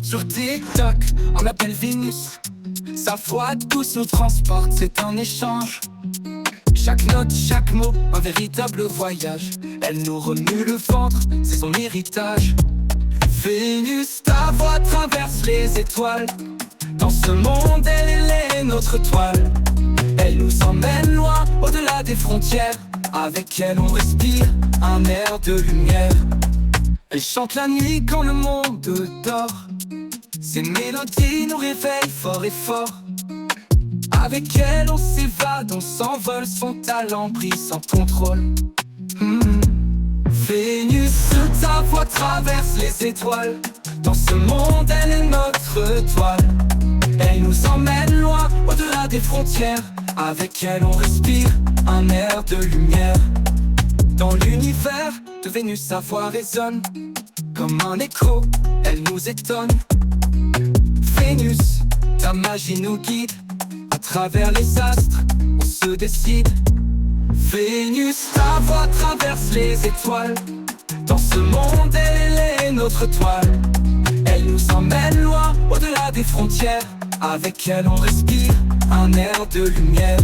Sur TikTok, on l'appelle Vénus. Sa voix douce nous transporte, c'est un échange. Chaque note, chaque mot, un véritable voyage. Elle nous remue le ventre, c'est son héritage. Vénus, ta voix traverse les étoiles. Dans ce monde, elle est notre toile. Elle nous emmène loin, au-delà des frontières. Avec elle on respire un air de lumière. Elle chante la nuit quand le monde dort. Ses mélodies nous réveillent fort et fort. Avec elle on s'évade, on s'envole. Son talent brille sans contrôle. Vénus, ta voix traverse les étoiles. Dans ce monde, elle est notre toile. Elle nous emmène loin, au-delà des frontières. Avec elle on respire un air de lumière. Dans l'univers de Vénus, sa voix résonne comme un écho, elle nous étonne. Vénus, ta magie nous guide. À travers les astres, on se décide. Vénus, ta voix traverse les étoiles. Dans ce monde, elle est notre toile. Elle nous emmène loin, au-delà des frontières. Avec elle on respire un air de lumière.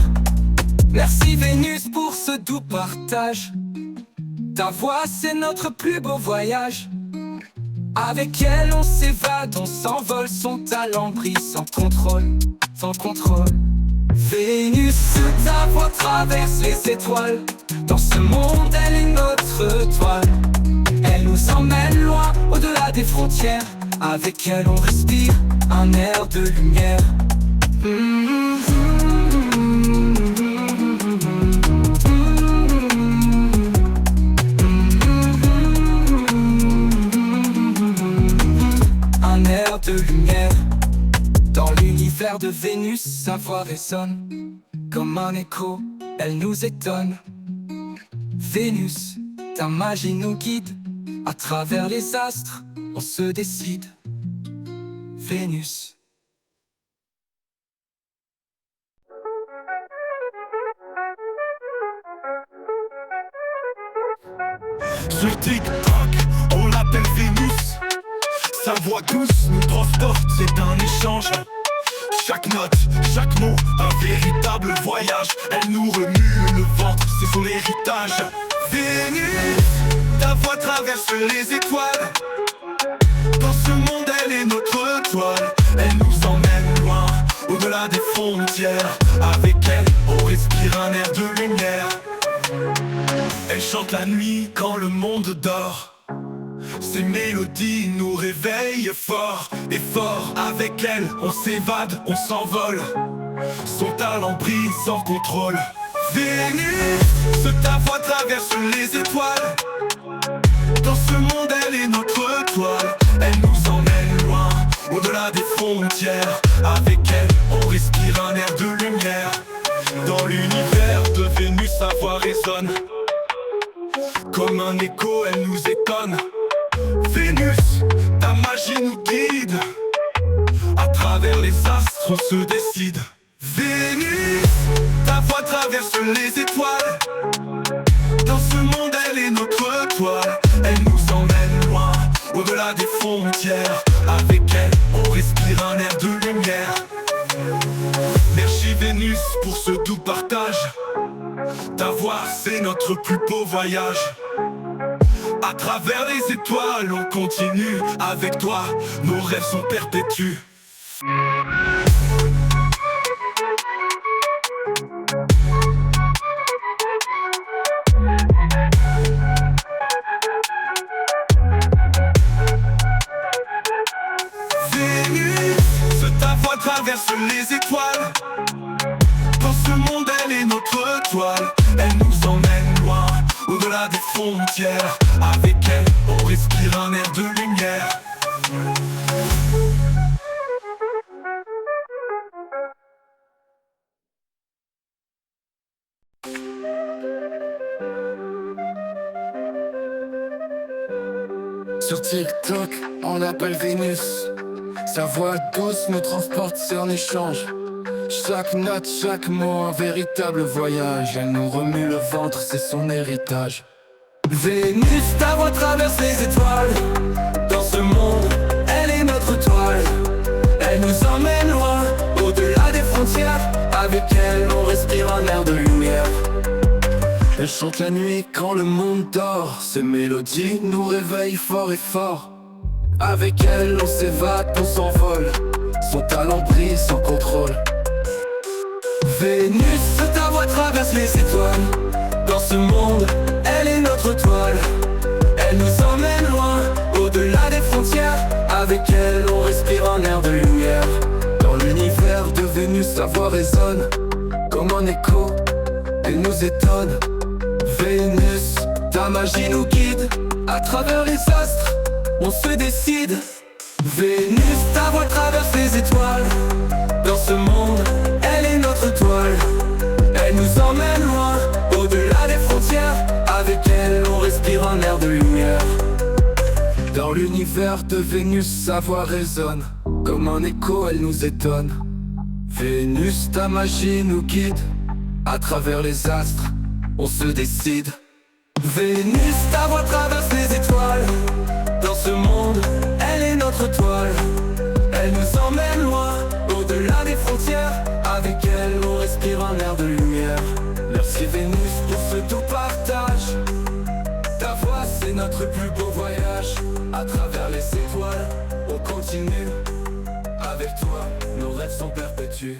Merci Vénus pour ce doux partage. Ta voix c'est notre plus beau voyage. Avec elle on s'évade, on s'envole. Son talent brille sans contrôle, sans contrôle. Vénus, ta voix traverse les étoiles. Dans ce monde, elle est notre toile. Elle nous emmène loin, au-delà des frontières. Avec elle on respire un air de lumière. Un air de lumière. Dans l'univers de Vénus, sa voix résonne comme un écho, elle nous étonne. Vénus, ta magie nous guide. À travers les astres, on se décide. Vénus. Sur TikTok, on l'appelle Vénus. Sa voix douce nous transporte, c'est un échange. Chaque note, chaque mot, un véritable voyage. Elle nous remue le ventre, c'est son héritage. Vénus, ta voix traverse les étoiles. Dans ce monde, elle est notre toile. Elle nous emmène loin, au-delà des frontières. Avec elle, on respire un air de lumière. Elle chante la nuit quand le monde dort. Ses mélodies nous réveillent fort et fort. Avec elle, on s'évade, on s'envole. Son talent brille sans contrôle. Vénus, ta voix traverse les étoiles. Dans ce monde, elle est notre toile. Elle nous emmène loin, au-delà des frontières. Avec elle, on respire un air de lumière. Dans l'univers de Vénus, sa voix résonne comme un écho, elle nous étonne. Vénus, ta magie nous guide. À travers les astres, on se décide. Vénus, ta voix traverse les étoiles. Dans ce monde, elle est notre toile. Elle nous emmène loin, au-delà des frontières. Avec elle, on respire un air de lumière. Merci Vénus pour ce doux partage. Ta voix, c'est notre plus beau voyage. À travers les étoiles, on continue. Avec toi, nos rêves sont perpétués. Vénus, ta voix traverse les étoiles. Dans ce monde, elle est notre toile. Elle nous emmène loin, au-delà des frontières. Avec elle, on respire un air de lumière. Sur TikTok, on l'appelle Vénus. Sa voix douce me transporte, c'est un échange. Chaque note, chaque mot, un véritable voyage. Elle nous remue le ventre, c'est son héritage. Vénus, ta voix traverse les étoiles. Dans ce monde, elle est notre toile. un air de lumière. Elle chante la nuit quand le monde dort. Ces mélodies nous réveillent fort et fort. Avec elle on s'évade, on s'envole. Son talent brille sans contrôle. Vénus, ta voix traverse les étoiles. Dans ce monde, elle est notre toile. Elle nous emmène loin, au-delà des frontières. Avec elle on respire un air de lumière. Dans l'univers de Vénus, sa voix résonne comme un écho, elle nous étonne. Vénus, ta magie nous guide. À travers les astres, on se décide. Vénus, ta voix traverse les étoiles. Dans ce monde, elle est notre toile. Elle nous emmène loin, au-delà des frontières. Avec elle, on respire un air de lumière. Dans l'univers de Vénus, sa voix résonne comme un écho, elle nous étonne. Vénus, ta magie nous guide. À travers les astres, on se décide. Vénus, ta voix traverse les étoiles. Dans ce monde, elle est notre toile. Elle nous emmène loin, au-delà des frontières. Avec elle, on respire un air de lumière. Merci Vénus pour ce doux partage. Ta voix, c'est notre plus beau voyage. À travers les étoiles, on continue. Avec toi, nos rêves sont perpétués.